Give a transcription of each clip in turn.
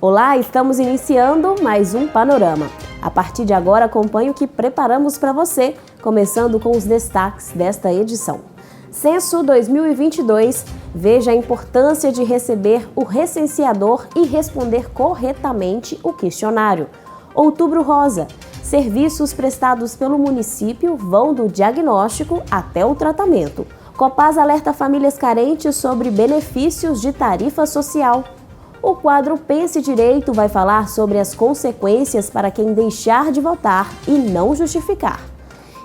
Olá, estamos iniciando mais um Panorama. A partir de agora, acompanhe o que preparamos para você, começando com os destaques desta edição. Censo 2022, veja a importância de receber o recenseador e responder corretamente o questionário. Outubro Rosa, serviços prestados pelo município vão do diagnóstico até o tratamento. Copasa alerta famílias carentes sobre benefícios de tarifa social. O quadro Pense Direito vai falar sobre as consequências para quem deixar de votar e não justificar.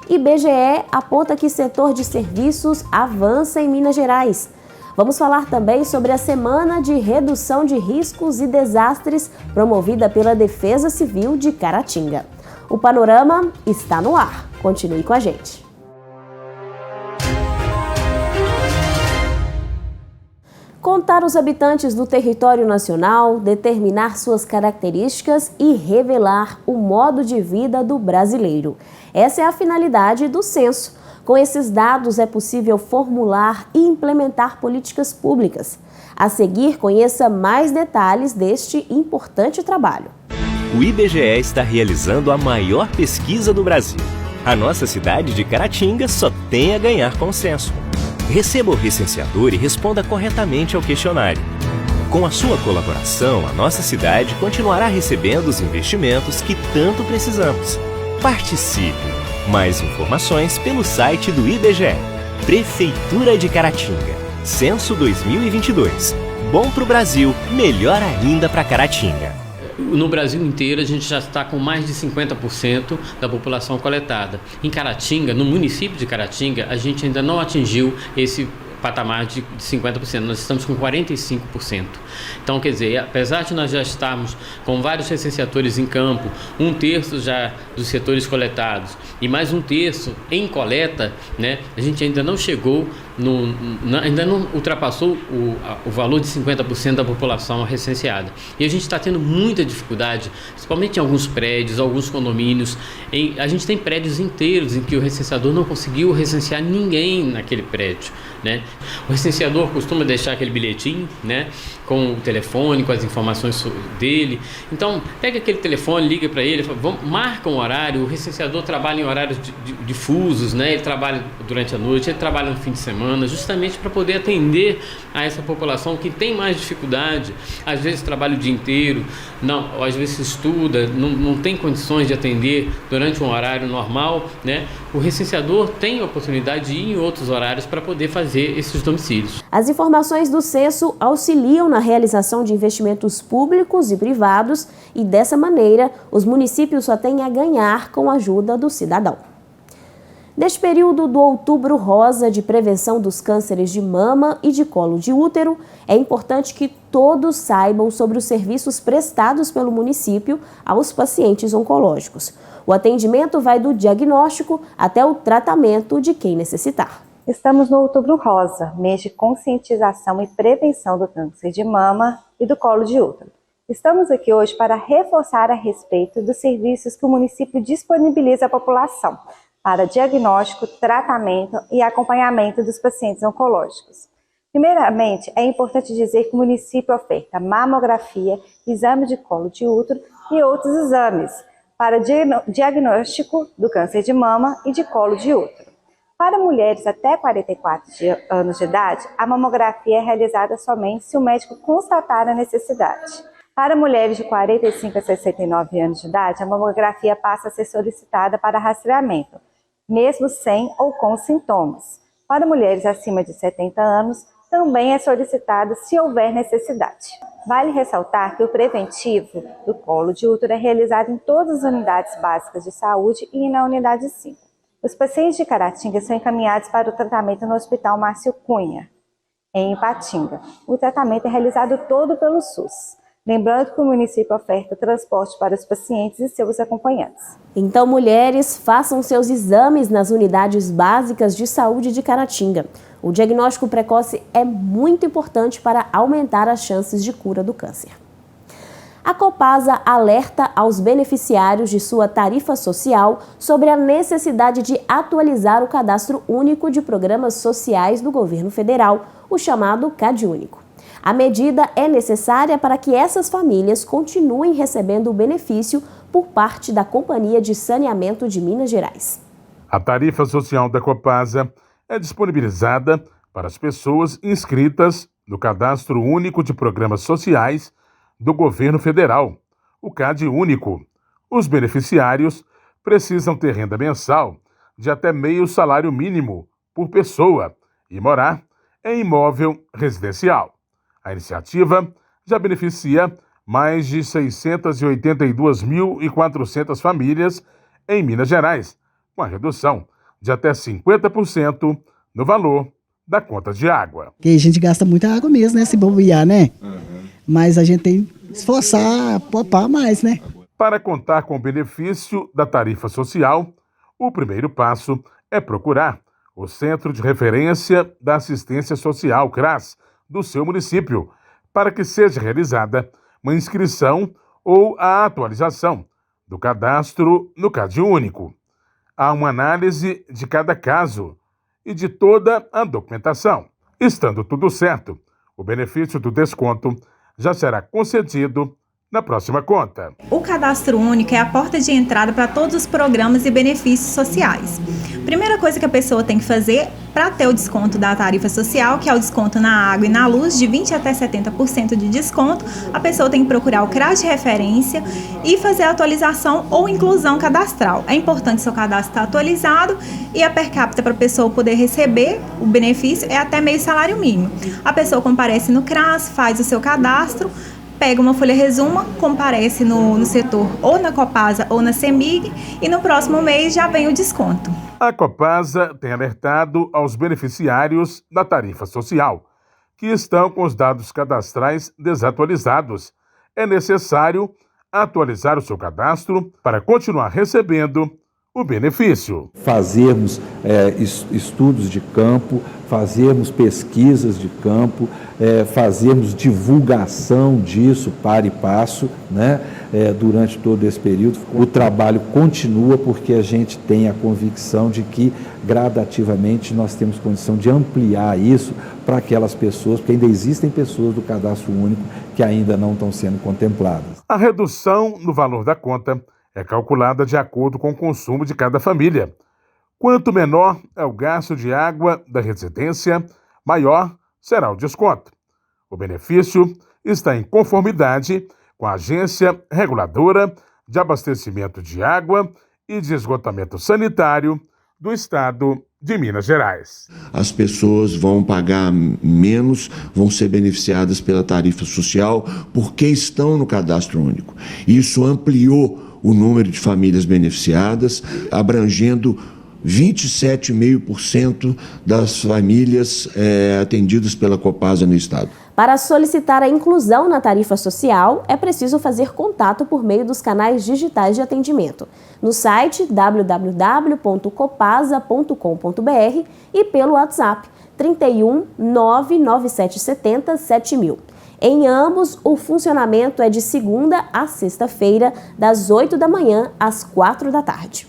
IBGE aponta que setor de serviços avança em Minas Gerais. Vamos falar também sobre a Semana de Redução de Riscos e Desastres promovida pela Defesa Civil de Caratinga. O Panorama está no ar. Continue com a gente. Contar os habitantes do território nacional, determinar suas características e revelar o modo de vida do brasileiro. Essa é a finalidade do censo. Com esses dados é possível formular e implementar políticas públicas. A seguir, conheça mais detalhes deste importante trabalho. O IBGE está realizando a maior pesquisa do Brasil. A nossa cidade de Caratinga só tem a ganhar com o censo. Receba o recenseador e responda corretamente ao questionário. Com a sua colaboração, a nossa cidade continuará recebendo os investimentos que tanto precisamos. Participe! Mais informações pelo site do IBGE. Prefeitura de Caratinga. Censo 2022. Bom para o Brasil, melhor ainda para Caratinga. No Brasil inteiro, a gente já está com mais de 50% da população coletada. Em Caratinga, no município de Caratinga, a gente ainda não atingiu esse patamar de 50%, nós estamos com 45%. Então, quer dizer, apesar de nós já estarmos com vários recenseadores em campo, 1/3 já dos setores coletados e mais 1/3 em coleta, né, a gente ainda não chegou, ainda não ultrapassou o valor de 50% da população recenseada. E a gente está tendo muita dificuldade, principalmente em alguns prédios, alguns condomínios. A gente tem prédios inteiros em que o recenseador não conseguiu recensear ninguém naquele prédio, né? O recenseador costuma deixar aquele bilhetinho, né, com o telefone, com as informações dele. Então, pega aquele telefone, liga para ele, marca um horário. O recenseador trabalha em horários difusos, né? Ele trabalha durante a noite, ele trabalha no fim de semana, justamente para poder atender a essa população que tem mais dificuldade. Às vezes trabalha o dia inteiro, ou às vezes estuda, não tem condições de atender durante um horário normal, né? O recenseador tem a oportunidade de ir em outros horários para poder fazer esses domicílios. As informações do censo auxiliam na realização de investimentos públicos e privados e, dessa maneira, os municípios só têm a ganhar com a ajuda do cidadão. Neste período do Outubro Rosa de prevenção dos cânceres de mama e de colo de útero, é importante que todos saibam sobre os serviços prestados pelo município aos pacientes oncológicos. O atendimento vai do diagnóstico até o tratamento de quem necessitar. Estamos no Outubro Rosa, mês de conscientização e prevenção do câncer de mama e do colo de útero. Estamos aqui hoje para reforçar a respeito dos serviços que o município disponibiliza à população para diagnóstico, tratamento e acompanhamento dos pacientes oncológicos. Primeiramente, é importante dizer que o município oferta mamografia, exame de colo de útero e outros exames para diagnóstico do câncer de mama e de colo de útero. Para mulheres até 44 anos de idade, a mamografia é realizada somente se o médico constatar a necessidade. Para mulheres de 45 a 69 anos de idade, a mamografia passa a ser solicitada para rastreamento, mesmo sem ou com sintomas. Para mulheres acima de 70 anos, também é solicitada se houver necessidade. Vale ressaltar que o preventivo do colo de útero é realizado em todas as unidades básicas de saúde e na unidade 5. Os pacientes de Caratinga são encaminhados para o tratamento no Hospital Márcio Cunha, em Ipatinga. O tratamento é realizado todo pelo SUS. Lembrando que o município oferta transporte para os pacientes e seus acompanhantes. Então, mulheres, façam seus exames nas unidades básicas de saúde de Caratinga. O diagnóstico precoce é muito importante para aumentar as chances de cura do câncer. A Copasa alerta aos beneficiários de sua tarifa social sobre a necessidade de atualizar o Cadastro Único de Programas Sociais do Governo Federal, o chamado CadÚnico. A medida é necessária para que essas famílias continuem recebendo o benefício por parte da Companhia de Saneamento de Minas Gerais. A tarifa social da Copasa é disponibilizada para as pessoas inscritas no Cadastro Único de Programas Sociais do Governo Federal, o CAD Único. Os beneficiários precisam ter renda mensal de até meio salário mínimo por pessoa e morar em imóvel residencial. A iniciativa já beneficia mais de 682.400 famílias em Minas Gerais, com a redução de até 50% no valor da conta de água. Porque a gente gasta muita água mesmo, né? Se bobear, né? Mas a gente tem que esforçar, poupar mais, né? Para contar com o benefício da tarifa social, o primeiro passo é procurar o Centro de Referência da Assistência Social, CRAS, do seu município, para que seja realizada uma inscrição ou a atualização do cadastro no CAD Único. Há uma análise de cada caso e de toda a documentação. Estando tudo certo, o benefício do desconto já será concedido na próxima conta. O Cadastro Único é a porta de entrada para todos os programas e benefícios sociais. Primeira coisa que a pessoa tem que fazer para ter o desconto da tarifa social, que é o desconto na água e na luz, de 20% até 70% de desconto, a pessoa tem que procurar o CRAS de referência e fazer a atualização ou inclusão cadastral. É importante seu cadastro estar atualizado e a per capita para a pessoa poder receber o benefício é até meio salário mínimo. A pessoa comparece no CRAS, faz o seu cadastro, pega uma folha resuma, comparece no setor ou na Copasa ou na CEMIG e no próximo mês já vem o desconto. A Copasa tem alertado aos beneficiários da tarifa social que estão com os dados cadastrais desatualizados. É necessário atualizar o seu cadastro para continuar recebendo o benefício. Fazermos estudos de campo, fazermos pesquisas de campo, fazermos divulgação disso para e passo, né? Durante todo esse período. O trabalho continua porque a gente tem a convicção de que gradativamente nós temos condição de ampliar isso para aquelas pessoas, porque ainda existem pessoas do Cadastro Único que ainda não estão sendo contempladas. A redução no valor da conta é calculada de acordo com o consumo de cada família. Quanto menor é o gasto de água da residência, maior será o desconto. O benefício está em conformidade com a Agência Reguladora de Abastecimento de Água e de Esgotamento Sanitário do Estado de Minas Gerais. As pessoas vão pagar menos, vão ser beneficiadas pela tarifa social porque estão no Cadastro Único. Isso ampliou o número de famílias beneficiadas, abrangendo 27,5% das famílias atendidas pela Copasa no estado. Para solicitar a inclusão na tarifa social, é preciso fazer contato por meio dos canais digitais de atendimento, no site www.copasa.com.br e pelo WhatsApp 31 99770 7000. Em ambos, o funcionamento é de segunda a sexta-feira, das 8 da manhã às 4 da tarde.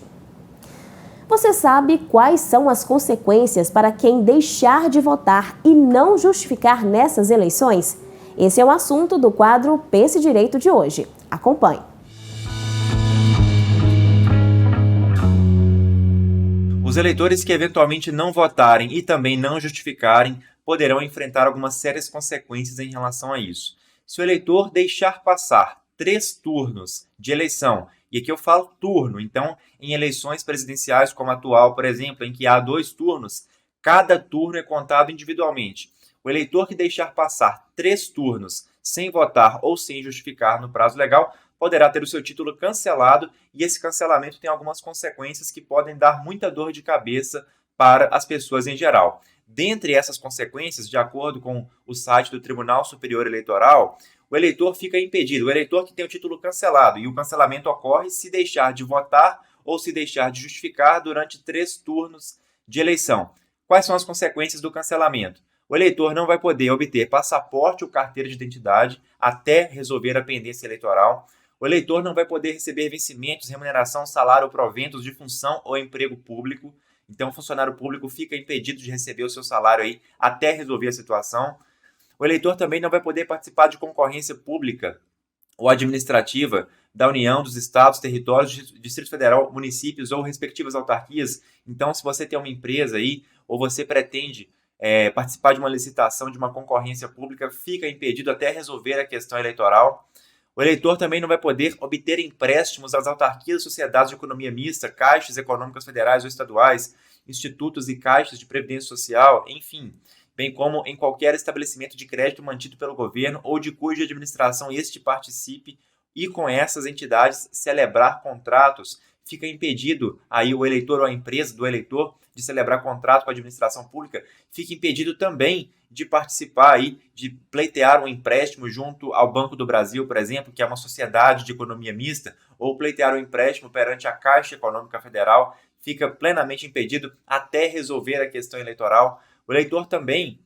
Você sabe quais são as consequências para quem deixar de votar e não justificar nessas eleições? Esse é o assunto do quadro Pense Direito de hoje. Acompanhe. Os eleitores que eventualmente não votarem e também não justificarem poderão enfrentar algumas sérias consequências em relação a isso. Se o eleitor deixar passar 3 turnos de eleição, e aqui eu falo turno, então em eleições presidenciais como a atual, por exemplo, em que há 2 turnos, cada turno é contado individualmente. O eleitor que deixar passar 3 turnos sem votar ou sem justificar no prazo legal poderá ter o seu título cancelado, e esse cancelamento tem algumas consequências que podem dar muita dor de cabeça para as pessoas em geral. Dentre essas consequências, de acordo com o site do Tribunal Superior Eleitoral, o eleitor fica impedido, o eleitor que tem o título cancelado, e o cancelamento ocorre se deixar de votar ou se deixar de justificar durante 3 turnos de eleição. Quais são as consequências do cancelamento? O eleitor não vai poder obter passaporte ou carteira de identidade até resolver a pendência eleitoral. O eleitor não vai poder receber vencimentos, remuneração, salário ou proventos de função ou emprego público. Então, o funcionário público fica impedido de receber o seu salário aí até resolver a situação. O eleitor também não vai poder participar de concorrência pública ou administrativa da União, dos Estados, territórios, Distrito Federal, municípios ou respectivas autarquias. Então, se você tem uma empresa aí, ou você pretende participar de uma licitação, de uma concorrência pública, fica impedido até resolver a questão eleitoral. O eleitor também não vai poder obter empréstimos às autarquias, sociedades de economia mista, caixas econômicas federais ou estaduais, institutos e caixas de previdência social, enfim, bem como em qualquer estabelecimento de crédito mantido pelo governo ou de cuja administração este participe, e com essas entidades celebrar contratos. Fica impedido aí o eleitor ou a empresa do eleitor de celebrar contrato com a administração pública, fica impedido também de participar aí, de pleitear um empréstimo junto ao Banco do Brasil, por exemplo, que é uma sociedade de economia mista, ou pleitear um empréstimo perante a Caixa Econômica Federal, fica plenamente impedido até resolver a questão eleitoral. O eleitor também,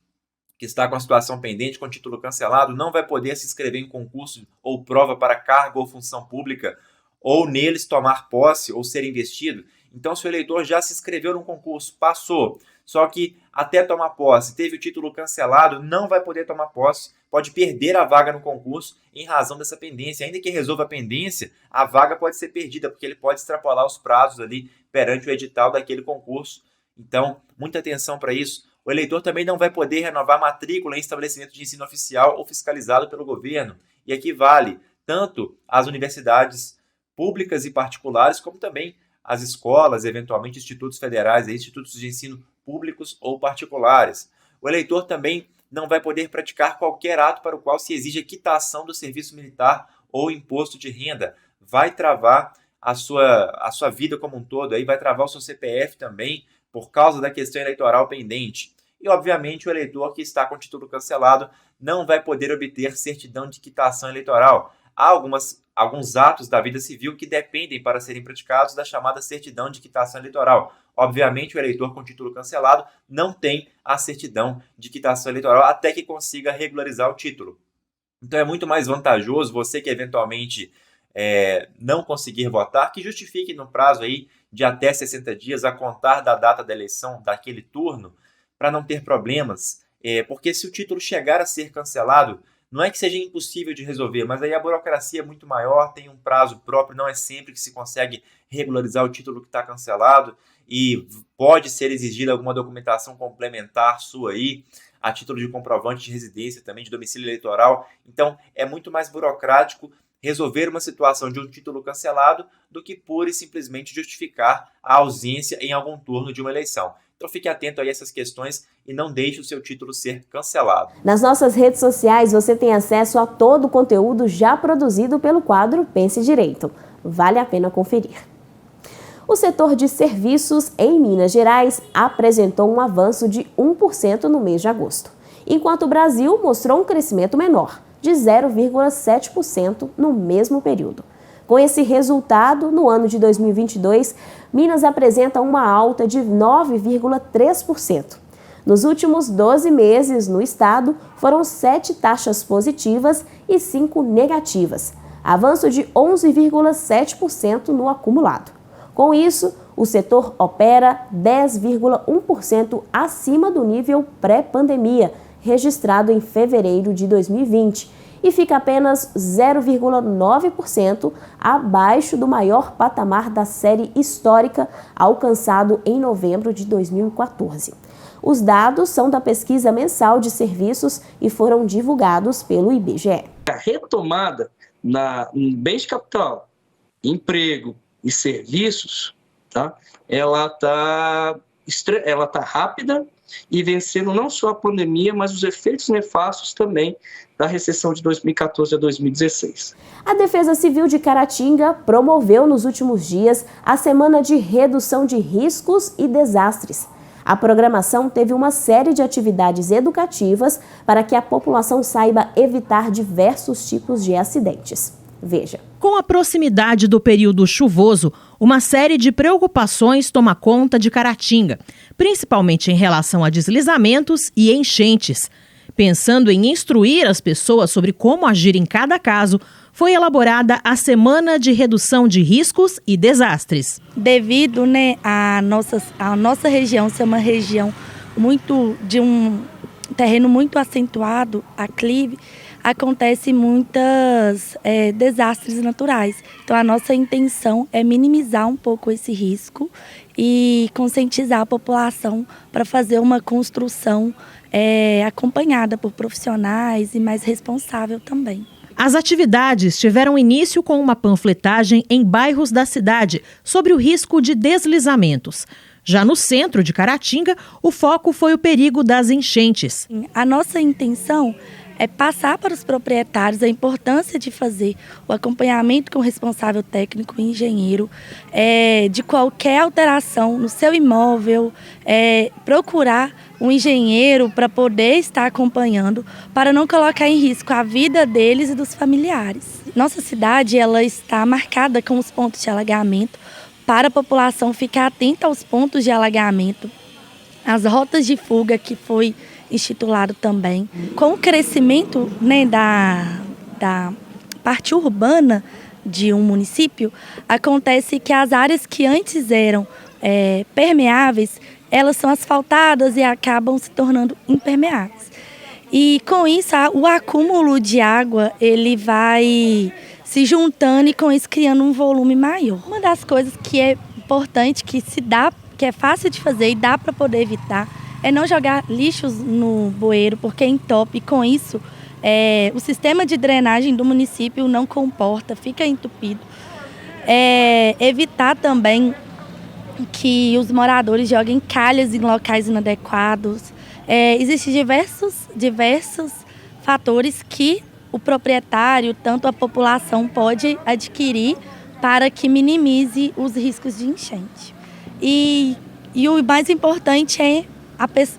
que está com a situação pendente, com título cancelado, não vai poder se inscrever em concurso ou prova para cargo ou função pública, ou neles tomar posse ou ser investido. Então, se o eleitor já se inscreveu num concurso, passou, só que até tomar posse teve o título cancelado, não vai poder tomar posse, pode perder a vaga no concurso em razão dessa pendência. Ainda que resolva a pendência, a vaga pode ser perdida, porque ele pode extrapolar os prazos ali perante o edital daquele concurso. Então, muita atenção para isso. O eleitor também não vai poder renovar matrícula em estabelecimento de ensino oficial ou fiscalizado pelo governo. E aqui vale tanto as universidades públicas e particulares, como também as escolas, eventualmente institutos federais, institutos de ensino públicos ou particulares. O eleitor também não vai poder praticar qualquer ato para o qual se exija quitação do serviço militar ou imposto de renda. Vai travar a sua vida como um todo, aí vai travar o seu CPF também, por causa da questão eleitoral pendente. E, obviamente, o eleitor que está com título cancelado não vai poder obter certidão de quitação eleitoral. Há alguns atos da vida civil que dependem para serem praticados da chamada certidão de quitação eleitoral. Obviamente, o eleitor com título cancelado não tem a certidão de quitação eleitoral até que consiga regularizar o título. Então, é muito mais vantajoso você que, eventualmente, não conseguir votar, que justifique no prazo aí de até 60 dias a contar da data da eleição daquele turno, para não ter problemas, porque se o título chegar a ser cancelado, não é que seja impossível de resolver, mas aí a burocracia é muito maior, tem um prazo próprio, não é sempre que se consegue regularizar o título que está cancelado, e pode ser exigida alguma documentação complementar sua aí, a título de comprovante de residência também, de domicílio eleitoral. Então, é muito mais burocrático resolver uma situação de um título cancelado do que pura e simplesmente justificar a ausência em algum turno de uma eleição. Então fique atento a essas questões e não deixe o seu título ser cancelado. Nas nossas redes sociais você tem acesso a todo o conteúdo já produzido pelo quadro Pense Direito. Vale a pena conferir. O setor de serviços em Minas Gerais apresentou um avanço de 1% no mês de agosto, enquanto o Brasil mostrou um crescimento menor, de 0,7% no mesmo período. Com esse resultado, no ano de 2022, Minas apresenta uma alta de 9,3%. Nos últimos 12 meses, no estado, foram 7 taxas positivas e 5 negativas, avanço de 11,7% no acumulado. Com isso, o setor opera 10,1% acima do nível pré-pandemia, registrado em fevereiro de 2020, e fica apenas 0,9% abaixo do maior patamar da série histórica alcançado em novembro de 2014. Os dados são da pesquisa mensal de serviços e foram divulgados pelo IBGE. A retomada em bens de capital, emprego e serviços, tá? Ela tá rápida e vencendo não só a pandemia, mas os efeitos nefastos também da recessão de 2014 a 2016. A Defesa Civil de Caratinga promoveu nos últimos dias a Semana de Redução de Riscos e Desastres. A programação teve uma série de atividades educativas para que a população saiba evitar diversos tipos de acidentes. Veja. Com a proximidade do período chuvoso, uma série de preocupações toma conta de Caratinga, principalmente em relação a deslizamentos e enchentes. Pensando em instruir as pessoas sobre como agir em cada caso, foi elaborada a Semana de Redução de Riscos e Desastres. Devido a nossa região ser uma região muito de terreno muito acentuado, aclive, acontece muitos desastres naturais. Então, a nossa intenção é minimizar um pouco esse risco e conscientizar a população para fazer uma construção acompanhada por profissionais e mais responsável também. As atividades tiveram início com uma panfletagem em bairros da cidade sobre o risco de deslizamentos. Já no centro de Caratinga, o foco foi o perigo das enchentes. A nossa intenção é passar para os proprietários a importância de fazer o acompanhamento com o responsável técnico e engenheiro, de qualquer alteração no seu imóvel, procurar um engenheiro para poder estar acompanhando, para não colocar em risco a vida deles e dos familiares. Nossa cidade ela está marcada com os pontos de alagamento, para a população ficar atenta aos pontos de alagamento, as rotas de fuga que foi instituído também. Com o crescimento, né, da parte urbana de um município, acontece que as áreas que antes eram permeáveis, elas são asfaltadas e acabam se tornando impermeáveis. E com isso, o acúmulo de água ele vai se juntando e com isso criando um volume maior. Uma das coisas que é importante, que é fácil de fazer e dá para poder evitar, é não jogar lixos no bueiro, porque entope, e com isso o sistema de drenagem do município não comporta, fica entupido. Evitar também que os moradores joguem calhas em locais inadequados. Existem diversos fatores que o proprietário, tanto a população, pode adquirir para que minimize os riscos de enchente. E o mais importante é,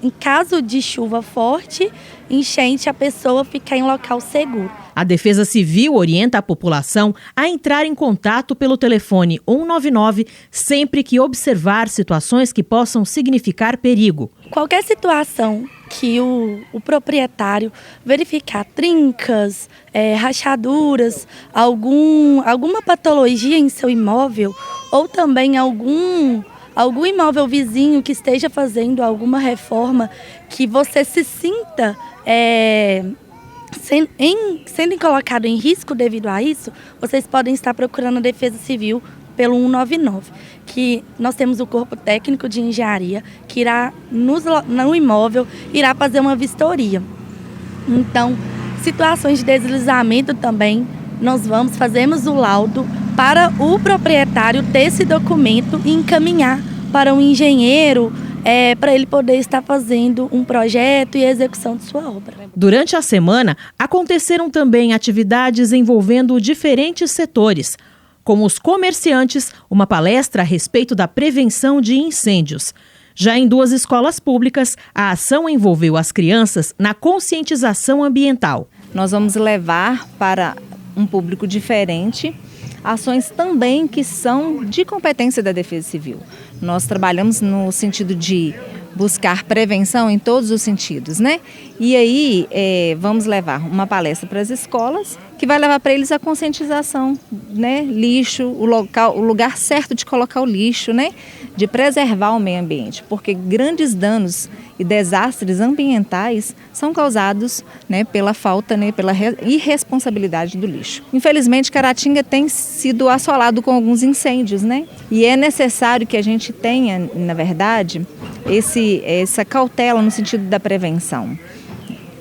em caso de chuva forte, enchente, a pessoa ficar em local seguro. A Defesa Civil orienta a população a entrar em contato pelo telefone 199 sempre que observar situações que possam significar perigo. Qualquer situação que o proprietário verificar trincas, rachaduras, alguma patologia em seu imóvel ou também algum imóvel vizinho que esteja fazendo alguma reforma que você se sinta sendo colocado em risco devido a isso, vocês podem estar procurando a Defesa Civil pelo 199, que nós temos o corpo técnico de engenharia que irá no imóvel, irá fazer uma vistoria. Então, situações de deslizamento também, fazemos o laudo para o proprietário ter esse documento e encaminhar para um engenheiro, para ele poder estar fazendo um projeto e execução de sua obra. Durante a semana, aconteceram também atividades envolvendo diferentes setores, como os comerciantes, uma palestra a respeito da prevenção de incêndios. Já em 2 escolas públicas, a ação envolveu as crianças na conscientização ambiental. Nós vamos levar para um público diferente ações também que são de competência da Defesa Civil. Nós trabalhamos no sentido de buscar prevenção em todos os sentidos, né? E aí vamos levar uma palestra para as escolas que vai levar para eles a conscientização, né? Lixo, o lugar certo de colocar o lixo, né? De preservar o meio ambiente, porque grandes danos e desastres ambientais são causados, né, pela falta, né, pela irresponsabilidade do lixo. Infelizmente, Caratinga tem sido assolado com alguns incêndios, né? E é necessário que a gente tenha, na verdade, essa cautela no sentido da prevenção.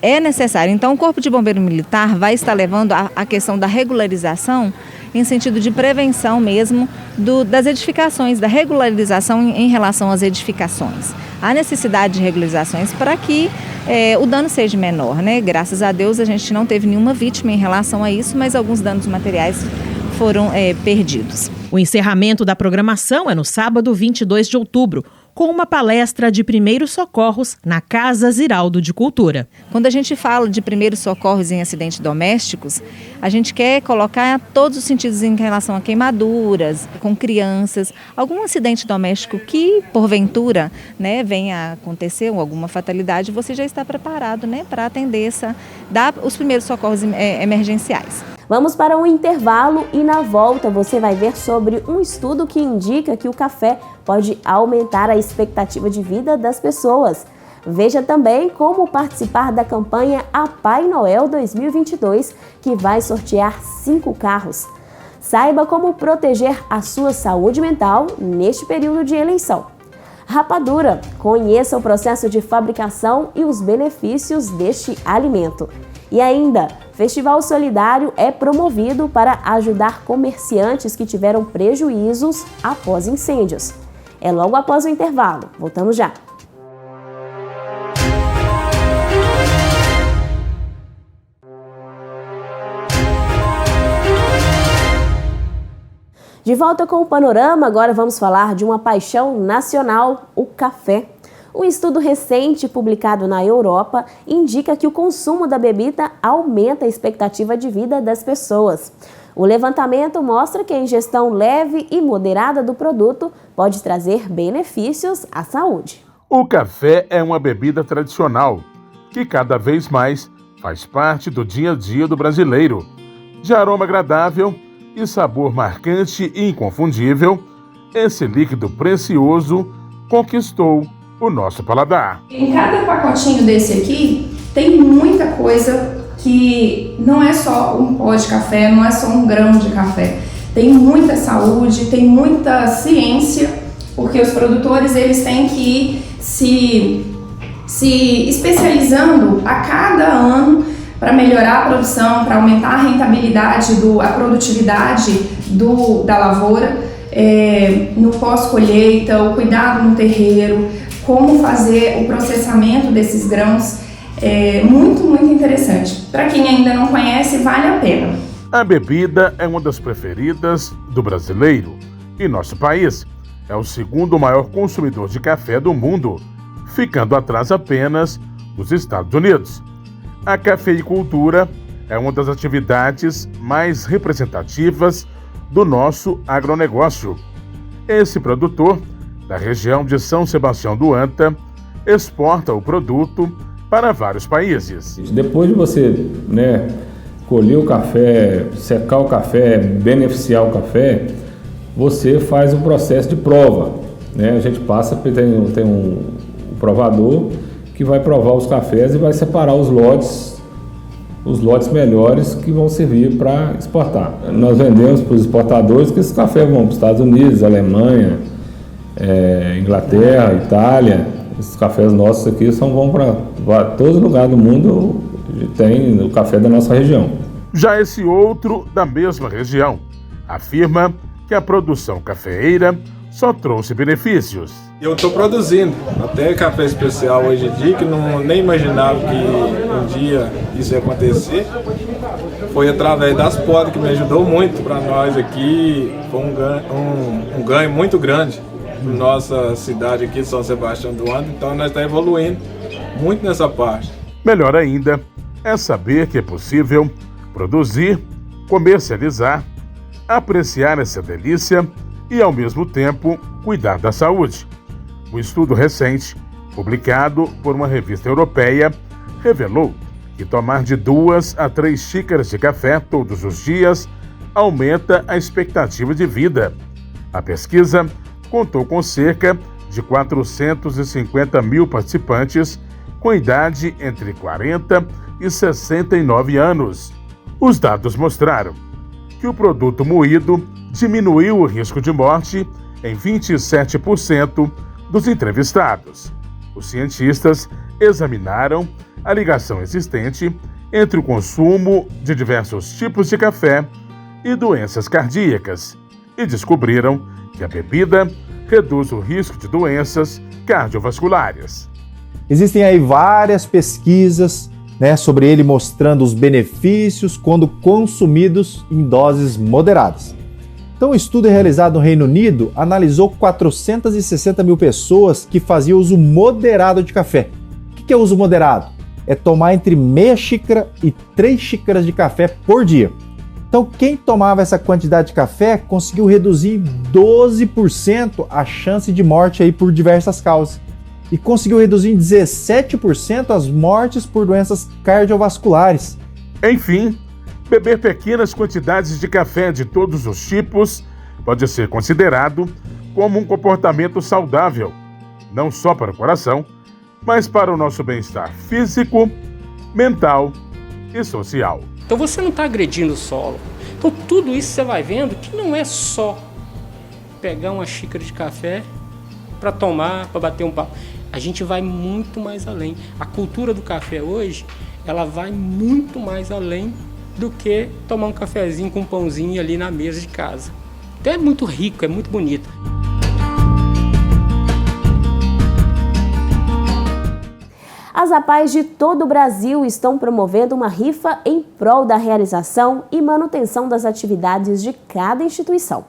É necessário. Então, o Corpo de Bombeiro Militar vai estar levando a questão da regularização em sentido de prevenção mesmo das edificações, da regularização em relação às edificações. Há necessidade de regularizações para que o dano seja menor, né? Graças a Deus a gente não teve nenhuma vítima em relação a isso, mas alguns danos materiais foram perdidos. O encerramento da programação é no sábado 22 de outubro, com uma palestra de primeiros socorros na Casa Ziraldo de Cultura. Quando a gente fala de primeiros socorros em acidentes domésticos, a gente quer colocar todos os sentidos em relação a queimaduras, com crianças, algum acidente doméstico que, porventura, né, venha a acontecer, ou alguma fatalidade, você já está preparado, né, para atender dar os primeiros socorros emergenciais. Vamos para um intervalo e na volta você vai ver sobre um estudo que indica que o café pode aumentar a expectativa de vida das pessoas. Veja também como participar da campanha Papai Noel 2022, que vai sortear 5 carros. Saiba como proteger a sua saúde mental neste período de eleição. Rapadura, conheça o processo de fabricação e os benefícios deste alimento. E ainda, Festival Solidário é promovido para ajudar comerciantes que tiveram prejuízos após incêndios. É logo após o intervalo. Voltamos já. De volta com o Panorama, agora vamos falar de uma paixão nacional, o café. Um estudo recente publicado na Europa indica que o consumo da bebida aumenta a expectativa de vida das pessoas. O levantamento mostra que a ingestão leve e moderada do produto pode trazer benefícios à saúde. O café é uma bebida tradicional que cada vez mais faz parte do dia a dia do brasileiro. De aroma agradável e sabor marcante e inconfundível, esse líquido precioso conquistou o nosso paladar. Em cada pacotinho desse aqui tem muita coisa que não é só um pó de café, não é só um grão de café. Tem muita saúde, tem muita ciência, porque os produtores eles têm que ir se especializando a cada ano para melhorar a produção, para aumentar a rentabilidade, a produtividade da lavoura, no pós-colheita, o cuidado no terreiro, como fazer o processamento desses grãos. É muito, muito interessante. Para quem ainda não conhece, vale a pena. A bebida é uma das preferidas do brasileiro e nosso país é o segundo maior consumidor de café do mundo, ficando atrás apenas dos Estados Unidos. A cafeicultura é uma das atividades mais representativas do nosso agronegócio. Esse produtor, da região de São Sebastião do Anta, exporta o produto para vários países. Depois de você, colher o café, secar o café, beneficiar o café, você faz um processo de prova. A gente passa, tem um provador que vai provar os cafés e vai separar os lotes melhores que vão servir para exportar. Nós vendemos para os exportadores que esses cafés vão para os Estados Unidos, Alemanha, Inglaterra, Itália. Esses cafés nossos aqui vão para todos os lugares do mundo, tem o café da nossa região. Já esse outro da mesma região afirma que a produção cafeeira só trouxe benefícios. Eu estou produzindo até café especial hoje em dia, que nem imaginava que um dia isso ia acontecer. Foi através das podas que me ajudou muito para nós aqui, foi um ganho muito grande para nossa cidade aqui, São Sebastião do Anta, então nós estamos evoluindo muito nessa parte. Melhor ainda é saber que é possível produzir, comercializar, apreciar essa delícia e, ao mesmo tempo, cuidar da saúde. Um estudo recente, publicado por uma revista europeia, revelou que tomar de 2 a 3 xícaras de café todos os dias aumenta a expectativa de vida. A pesquisa contou com cerca de 450 mil participantes com idade entre 40 e 69 anos. Os dados mostraram que o produto moído diminuiu o risco de morte em 27% dos entrevistados. Os cientistas examinaram a ligação existente entre o consumo de diversos tipos de café e doenças cardíacas e descobriram que a bebida reduz o risco de doenças cardiovasculares. Existem aí várias pesquisas, sobre ele mostrando os benefícios quando consumidos em doses moderadas. Então, um estudo realizado no Reino Unido analisou 460 mil pessoas que faziam uso moderado de café. O que é uso moderado? É tomar entre meia xícara e 3 xícaras de café por dia. Então, quem tomava essa quantidade de café conseguiu reduzir em 12% a chance de morte aí por diversas causas. E conseguiu reduzir em 17% as mortes por doenças cardiovasculares. Enfim, beber pequenas quantidades de café de todos os tipos pode ser considerado como um comportamento saudável, não só para o coração, mas para o nosso bem-estar físico, mental e social. Então você não está agredindo o solo. Então tudo isso você vai vendo que não é só pegar uma xícara de café para tomar, para bater um papo. A gente vai muito mais além. A cultura do café hoje, ela vai muito mais além do que tomar um cafezinho com um pãozinho ali na mesa de casa. Então é muito rico, é muito bonito. As APAES de todo o Brasil estão promovendo uma rifa em prol da realização e manutenção das atividades de cada instituição.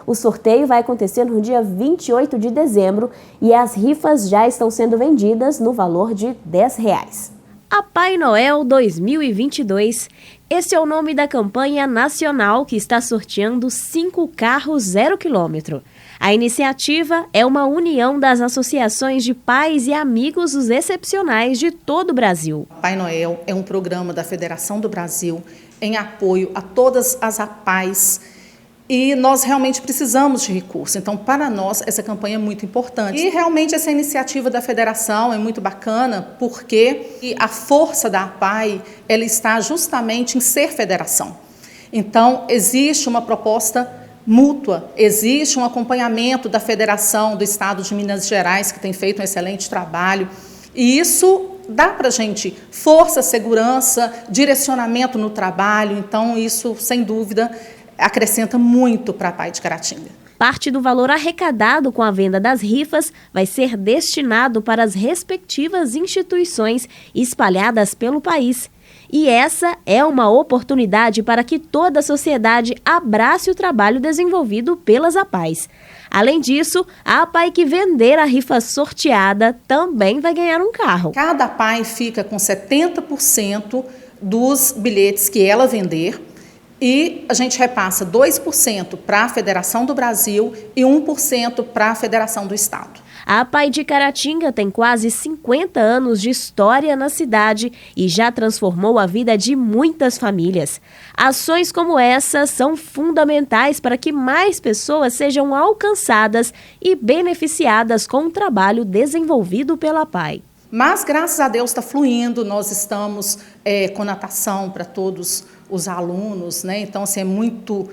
O sorteio vai acontecer no dia 28 de dezembro e as rifas já estão sendo vendidas no valor de R$10. APAE Noel 2022. Esse é o nome da campanha nacional que está sorteando 5 carros 0 km. A iniciativa é uma união das associações de pais e amigos dos excepcionais de todo o Brasil. APAE Noel é um programa da Federação do Brasil em apoio a todas as APAES. E nós realmente precisamos de recursos. Então, para nós, essa campanha é muito importante. E realmente essa iniciativa da federação é muito bacana, porque a força da APAE ela está justamente em ser federação. Então, existe uma proposta mútua, existe um acompanhamento da Federação do Estado de Minas Gerais, que tem feito um excelente trabalho. E isso dá para a gente força, segurança, direcionamento no trabalho. Então, isso, sem dúvida, acrescenta muito para a APAE de Caratinga. Parte do valor arrecadado com a venda das rifas vai ser destinado para as respectivas instituições espalhadas pelo país. E essa é uma oportunidade para que toda a sociedade abrace o trabalho desenvolvido pelas APAES. Além disso, a APAE que vender a rifa sorteada também vai ganhar um carro. Cada APAE fica com 70% dos bilhetes que ela vender. E a gente repassa 2% para a Federação do Brasil e 1% para a Federação do Estado. A APAE de Caratinga tem quase 50 anos de história na cidade e já transformou a vida de muitas famílias. Ações como essa são fundamentais para que mais pessoas sejam alcançadas e beneficiadas com o trabalho desenvolvido pela APAE. Mas, graças a Deus, está fluindo, nós estamos com natação para todos os alunos, né? Então, assim, é muito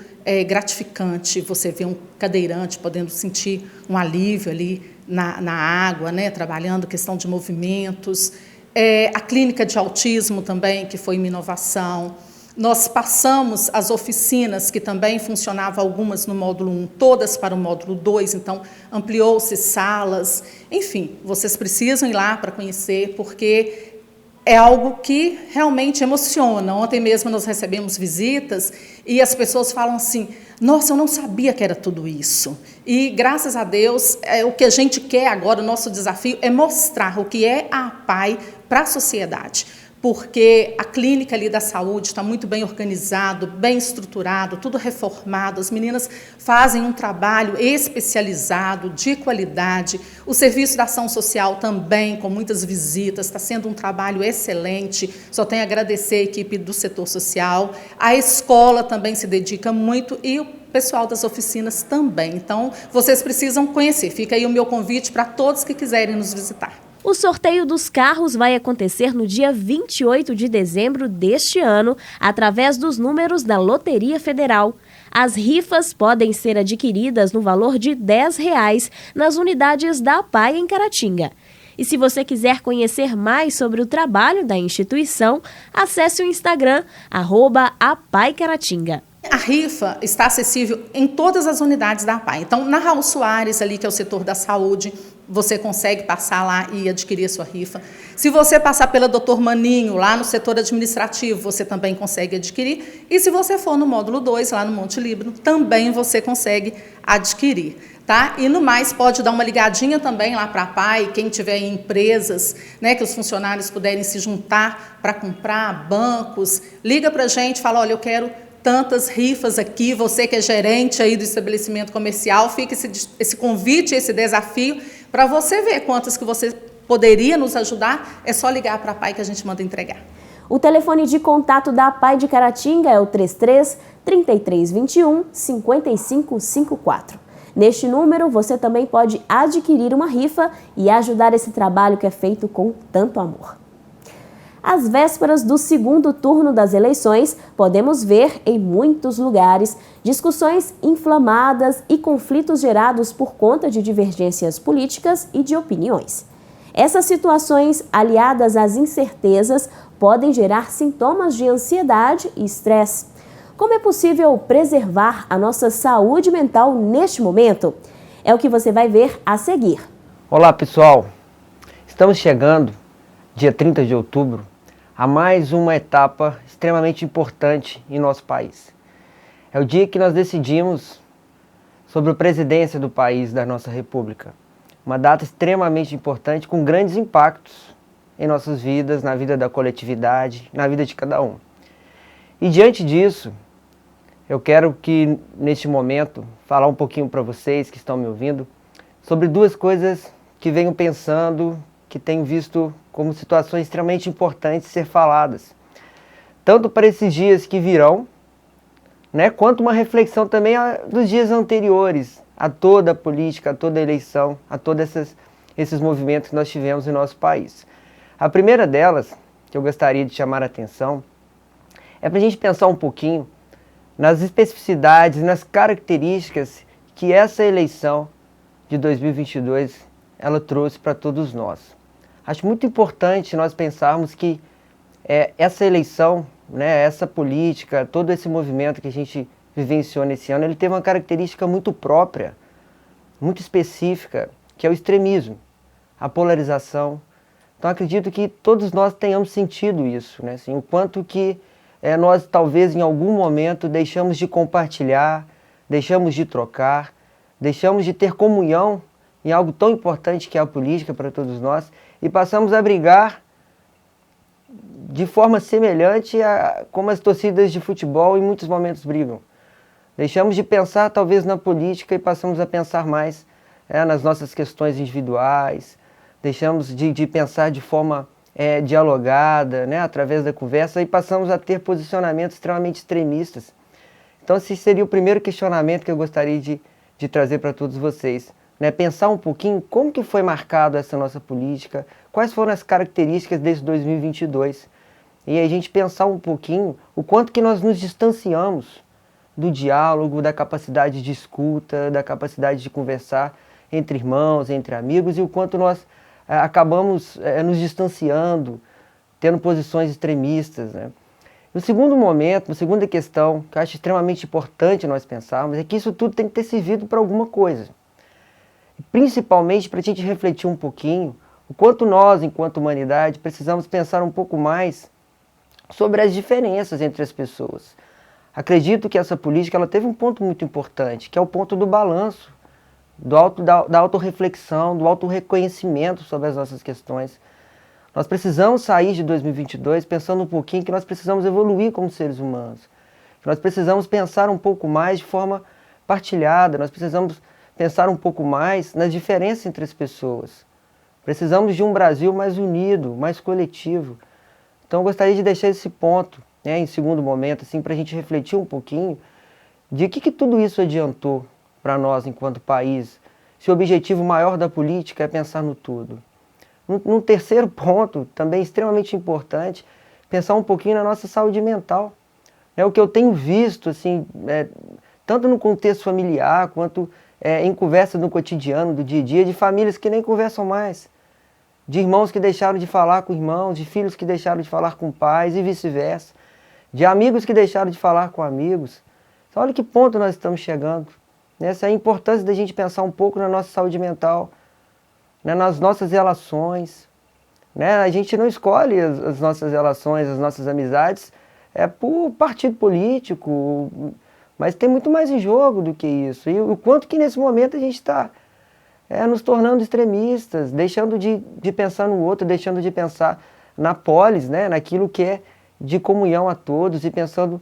gratificante você ver um cadeirante podendo sentir um alívio ali na água, né? Trabalhando questão de movimentos. A clínica de autismo também, que foi uma inovação. Nós passamos as oficinas, que também funcionavam algumas no módulo 1, todas para o módulo 2, então ampliou-se salas. Enfim, vocês precisam ir lá para conhecer, porque é algo que realmente emociona. Ontem mesmo nós recebemos visitas e as pessoas falam assim, nossa, eu não sabia que era tudo isso. E, graças a Deus, o que a gente quer agora, o nosso desafio é mostrar o que é a APAE para a sociedade. Porque a clínica ali da saúde está muito bem organizado, bem estruturado, tudo reformado. As meninas fazem um trabalho especializado, de qualidade. O serviço da ação social também, com muitas visitas, está sendo um trabalho excelente. Só tenho a agradecer a equipe do setor social. A escola também se dedica muito e o pessoal das oficinas também. Então, vocês precisam conhecer. Fica aí o meu convite para todos que quiserem nos visitar. O sorteio dos carros vai acontecer no dia 28 de dezembro deste ano, através dos números da Loteria Federal. As rifas podem ser adquiridas no valor de R$10 nas unidades da APAE em Caratinga. E se você quiser conhecer mais sobre o trabalho da instituição, acesse o Instagram, @APAECaratinga. A rifa está acessível em todas as unidades da APAE. Então, na Raul Soares, ali, que é o setor da saúde, você consegue passar lá e adquirir a sua rifa. Se você passar pela Dr. Maninho, lá no setor administrativo, você também consegue adquirir. E se você for no módulo 2, lá no Monte Líbano, também você consegue adquirir. Tá? E no mais, pode dar uma ligadinha também lá para a APAE, quem tiver em empresas, né, que os funcionários puderem se juntar para comprar, bancos, liga para a gente, fala, olha, eu quero tantas rifas aqui, você que é gerente aí do estabelecimento comercial, fica esse convite, esse desafio, para você ver quantas que você poderia nos ajudar, é só ligar para a APAE que a gente manda entregar. O telefone de contato da APAE de Caratinga é o 33 3321 5554. Neste número, você também pode adquirir uma rifa e ajudar esse trabalho que é feito com tanto amor. Às vésperas do segundo turno das eleições, podemos ver em muitos lugares discussões inflamadas e conflitos gerados por conta de divergências políticas e de opiniões. Essas situações, aliadas às incertezas, podem gerar sintomas de ansiedade e estresse. Como é possível preservar a nossa saúde mental neste momento? É o que você vai ver a seguir. Olá, pessoal! Estamos chegando, dia 30 de outubro, a mais uma etapa extremamente importante em nosso país. É o dia que nós decidimos sobre a presidência do país, da nossa república. Uma data extremamente importante, com grandes impactos em nossas vidas, na vida da coletividade, na vida de cada um. E diante disso, eu quero que, neste momento, falar um pouquinho para vocês que estão me ouvindo, sobre duas coisas que venho pensando, que tenho visto como situações extremamente importantes ser faladas. Tanto para esses dias que virão, né, quanto uma reflexão também dos dias anteriores a toda a política, a toda a eleição, a todos esses movimentos que nós tivemos em nosso país. A primeira delas, que eu gostaria de chamar a atenção, é para a gente pensar um pouquinho nas especificidades, nas características que essa eleição de 2022 ela trouxe para todos nós. Acho muito importante nós pensarmos que essa eleição, né, essa política, todo esse movimento que a gente vivenciou nesse ano, ele teve uma característica muito própria, muito específica, que é o extremismo, a polarização. Então acredito que todos nós tenhamos sentido isso, né? Assim, o quanto que nós talvez em algum momento deixamos de compartilhar, deixamos de trocar, deixamos de ter comunhão em algo tão importante que é a política para todos nós, e passamos a brigar de forma semelhante a como as torcidas de futebol em muitos momentos brigam. Deixamos de pensar talvez na política e passamos a pensar mais nas nossas questões individuais, deixamos de pensar de forma dialogada, né, através da conversa, e passamos a ter posicionamentos extremamente extremistas. Então esse seria o primeiro questionamento que eu gostaria de trazer para todos vocês. Né, pensar um pouquinho como que foi marcado essa nossa política, quais foram as características desse 2022. E a gente pensar um pouquinho o quanto que nós nos distanciamos do diálogo, da capacidade de escuta, da capacidade de conversar entre irmãos, entre amigos, e o quanto nós acabamos nos distanciando, tendo posições extremistas. Né. No segundo momento, a segunda questão, que eu acho extremamente importante nós pensarmos, é que isso tudo tem que ter servido para alguma coisa. Principalmente para a gente refletir um pouquinho o quanto nós, enquanto humanidade, precisamos pensar um pouco mais sobre as diferenças entre as pessoas. Acredito que essa política ela teve um ponto muito importante, que é o ponto do balanço, da autorreflexão, do autorreconhecimento sobre as nossas questões. Nós precisamos sair de 2022 pensando um pouquinho que nós precisamos evoluir como seres humanos, que nós precisamos pensar um pouco mais de forma partilhada, nós precisamos pensar um pouco mais nas diferenças entre as pessoas. Precisamos de um Brasil mais unido, mais coletivo. Então eu gostaria de deixar esse ponto, né, em segundo momento, assim, para a gente refletir um pouquinho de que tudo isso adiantou para nós enquanto país, se o objetivo maior da política é pensar no tudo. Num terceiro ponto, também extremamente importante, pensar um pouquinho na nossa saúde mental. O que eu tenho visto, assim, tanto no contexto familiar, quanto em conversas no cotidiano, do dia a dia, de famílias que nem conversam mais, de irmãos que deixaram de falar com irmãos, de filhos que deixaram de falar com pais e vice-versa, de amigos que deixaram de falar com amigos. Então, olha que ponto nós estamos chegando. Essa é a importância da gente pensar um pouco na nossa saúde mental, né, nas nossas relações. Né? A gente não escolhe as nossas relações, as nossas amizades por partido político, mas tem muito mais em jogo do que isso. E o quanto que nesse momento a gente está nos tornando extremistas, deixando de pensar no outro, deixando de pensar na polis, né, naquilo que é de comunhão a todos, e pensando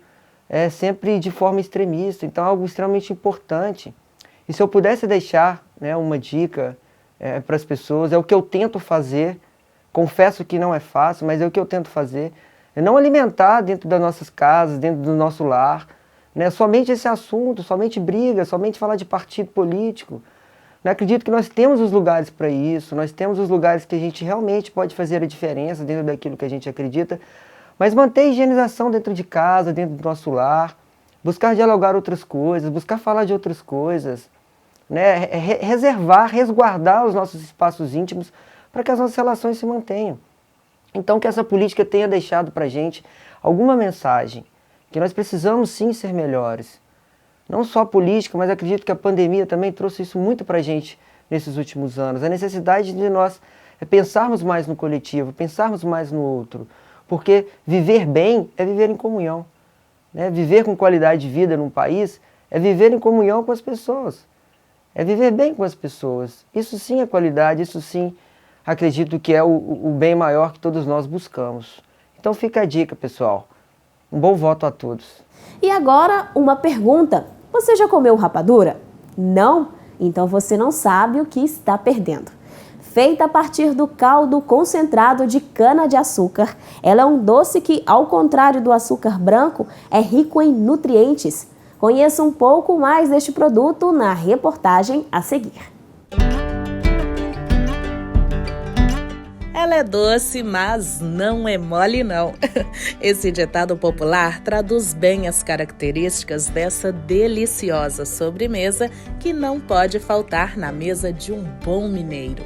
sempre de forma extremista. Então é algo extremamente importante. E se eu pudesse deixar, né, uma dica para as pessoas, é o que eu tento fazer, confesso que não é fácil, mas é o que eu tento fazer, é não alimentar dentro das nossas casas, dentro do nosso lar, né? Somente esse assunto, somente briga, somente falar de partido político. Eu acredito que nós temos os lugares para isso, nós temos os lugares que a gente realmente pode fazer a diferença dentro daquilo que a gente acredita, mas manter a higienização dentro de casa, dentro do nosso lar, buscar dialogar outras coisas, buscar falar de outras coisas, né? Resguardar os nossos espaços íntimos para que as nossas relações se mantenham. Então que essa política tenha deixado para a gente alguma mensagem, que nós precisamos sim ser melhores. Não só a política, mas acredito que a pandemia também trouxe isso muito para a gente nesses últimos anos. A necessidade de nós pensarmos mais no coletivo, pensarmos mais no outro. Porque viver bem é viver em comunhão, né? Viver com qualidade de vida num país é viver em comunhão com as pessoas. É viver bem com as pessoas. Isso sim é qualidade, isso sim acredito que é o bem maior que todos nós buscamos. Então fica a dica, pessoal. Um bom voto a todos. E agora, uma pergunta. Você já comeu rapadura? Não? Então você não sabe o que está perdendo. Feita a partir do caldo concentrado de cana-de-açúcar, ela é um doce que, ao contrário do açúcar branco, é rico em nutrientes. Conheça um pouco mais deste produto na reportagem a seguir. Ela é doce, mas não é mole não. Esse ditado popular traduz bem as características dessa deliciosa sobremesa que não pode faltar na mesa de um bom mineiro.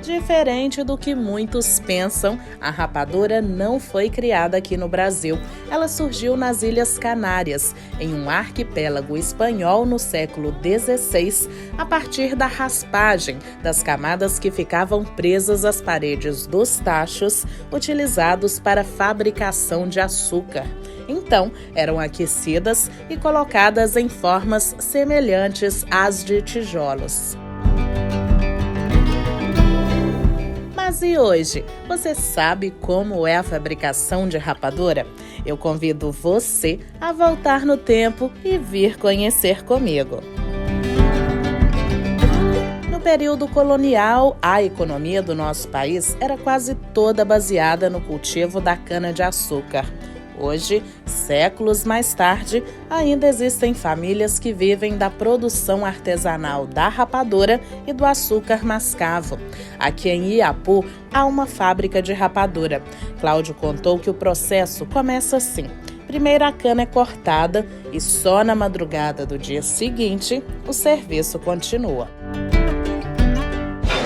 Diferente do que muitos pensam, a rapadura não foi criada aqui no Brasil. Ela surgiu nas Ilhas Canárias, em um arquipélago espanhol no século XVI, a partir da raspagem das camadas que ficavam presas às paredes dos tachos utilizados para a fabricação de açúcar. Então, eram aquecidas e colocadas em formas semelhantes às de tijolos. Mas e hoje? Você sabe como é a fabricação de rapadura? Eu convido você a voltar no tempo e vir conhecer comigo. No período colonial, a economia do nosso país era quase toda baseada no cultivo da cana-de-açúcar. Hoje, séculos mais tarde, ainda existem famílias que vivem da produção artesanal da rapadura e do açúcar mascavo. Aqui em Iapu, há uma fábrica de rapadura. Cláudio contou que o processo começa assim. Primeiro a cana é cortada e só na madrugada do dia seguinte o serviço continua.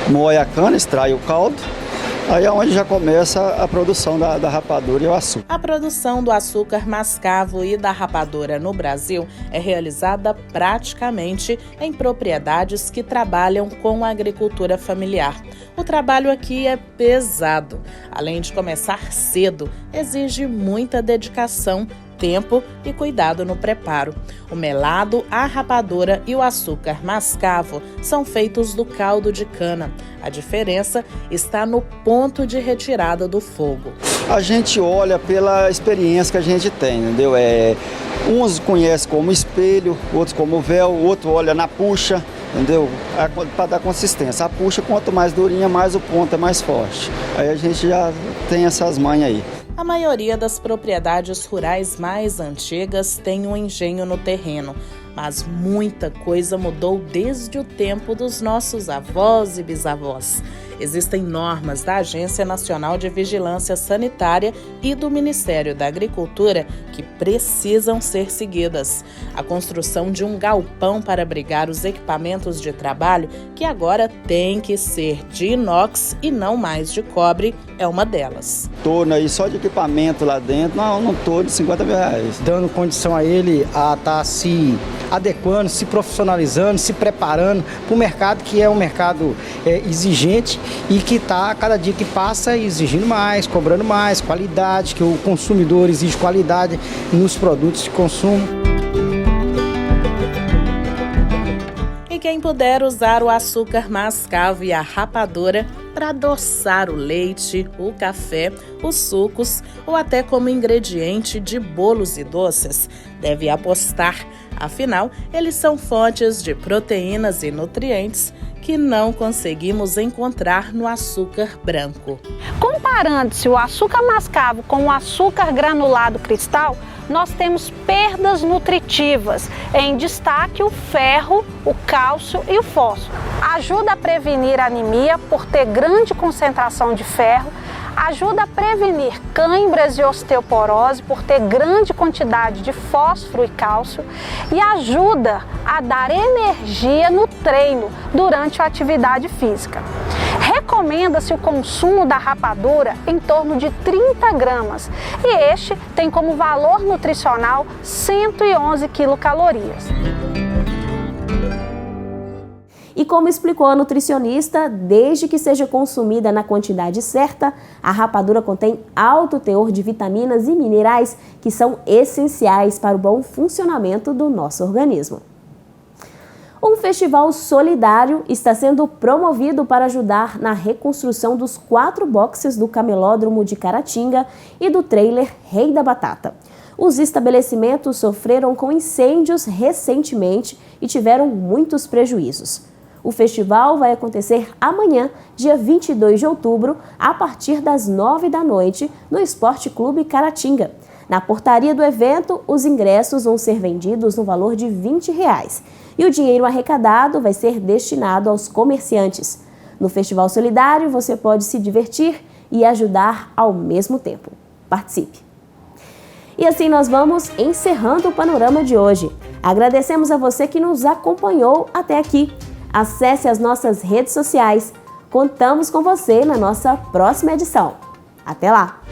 Moe a cana, extrai o caldo. Aí é onde já começa a produção da rapadura e o açúcar. A produção do açúcar mascavo e da rapadura no Brasil é realizada praticamente em propriedades que trabalham com a agricultura familiar. O trabalho aqui é pesado. Além de começar cedo, exige muita dedicação, tempo e cuidado no preparo. O melado, a rapadura e o açúcar mascavo são feitos do caldo de cana. A diferença está no ponto de retirada do fogo. A gente olha pela experiência que a gente tem, entendeu? Uns conhecem como espelho, outros como véu, outro olha na puxa, entendeu? Para dar consistência. A puxa, quanto mais durinha, mais o ponto é mais forte. Aí a gente já tem essas manhas aí. A maioria das propriedades rurais mais antigas tem um engenho no terreno, mas muita coisa mudou desde o tempo dos nossos avós e bisavós. Existem normas da Agência Nacional de Vigilância Sanitária e do Ministério da Agricultura que precisam ser seguidas. A construção de um galpão para abrigar os equipamentos de trabalho, que agora tem que ser de inox e não mais de cobre, é uma delas. Torno aí só de equipamento lá dentro, não torno de R$50 mil. Dando condição a ele a estar se adequando, se profissionalizando, se preparando para o mercado, que é um mercado exigente e que está, cada dia que passa, exigindo mais, cobrando mais, qualidade, que o consumidor exige qualidade nos produtos de consumo. E quem puder usar o açúcar mascavo e a rapadura para adoçar o leite, o café, os sucos ou até como ingrediente de bolos e doces, deve apostar. Afinal, eles são fontes de proteínas e nutrientes que não conseguimos encontrar no açúcar branco. Comparando-se o açúcar mascavo com o açúcar granulado cristal, nós temos perdas nutritivas, em destaque o ferro, o cálcio e o fósforo. Ajuda a prevenir a anemia por ter grande concentração de ferro, ajuda a prevenir cãibras e osteoporose por ter grande quantidade de fósforo e cálcio e ajuda a dar energia no treino durante a atividade física. Recomenda-se o consumo da rapadura em torno de 30 gramas e este tem como valor nutricional 111 quilocalorias. E como explicou a nutricionista, desde que seja consumida na quantidade certa, a rapadura contém alto teor de vitaminas e minerais que são essenciais para o bom funcionamento do nosso organismo. Um festival solidário está sendo promovido para ajudar na reconstrução dos 4 boxes do Camelódromo de Caratinga e do trailer Rei da Batata. Os estabelecimentos sofreram com incêndios recentemente e tiveram muitos prejuízos. O festival vai acontecer amanhã, dia 22 de outubro, a partir das 9 da noite, no Esporte Clube Caratinga. Na portaria do evento, os ingressos vão ser vendidos no valor de R$20 e o dinheiro arrecadado vai ser destinado aos comerciantes. No Festival Solidário, você pode se divertir e ajudar ao mesmo tempo. Participe! E assim nós vamos encerrando o panorama de hoje. Agradecemos a você que nos acompanhou até aqui. Acesse as nossas redes sociais. Contamos com você na nossa próxima edição. Até lá!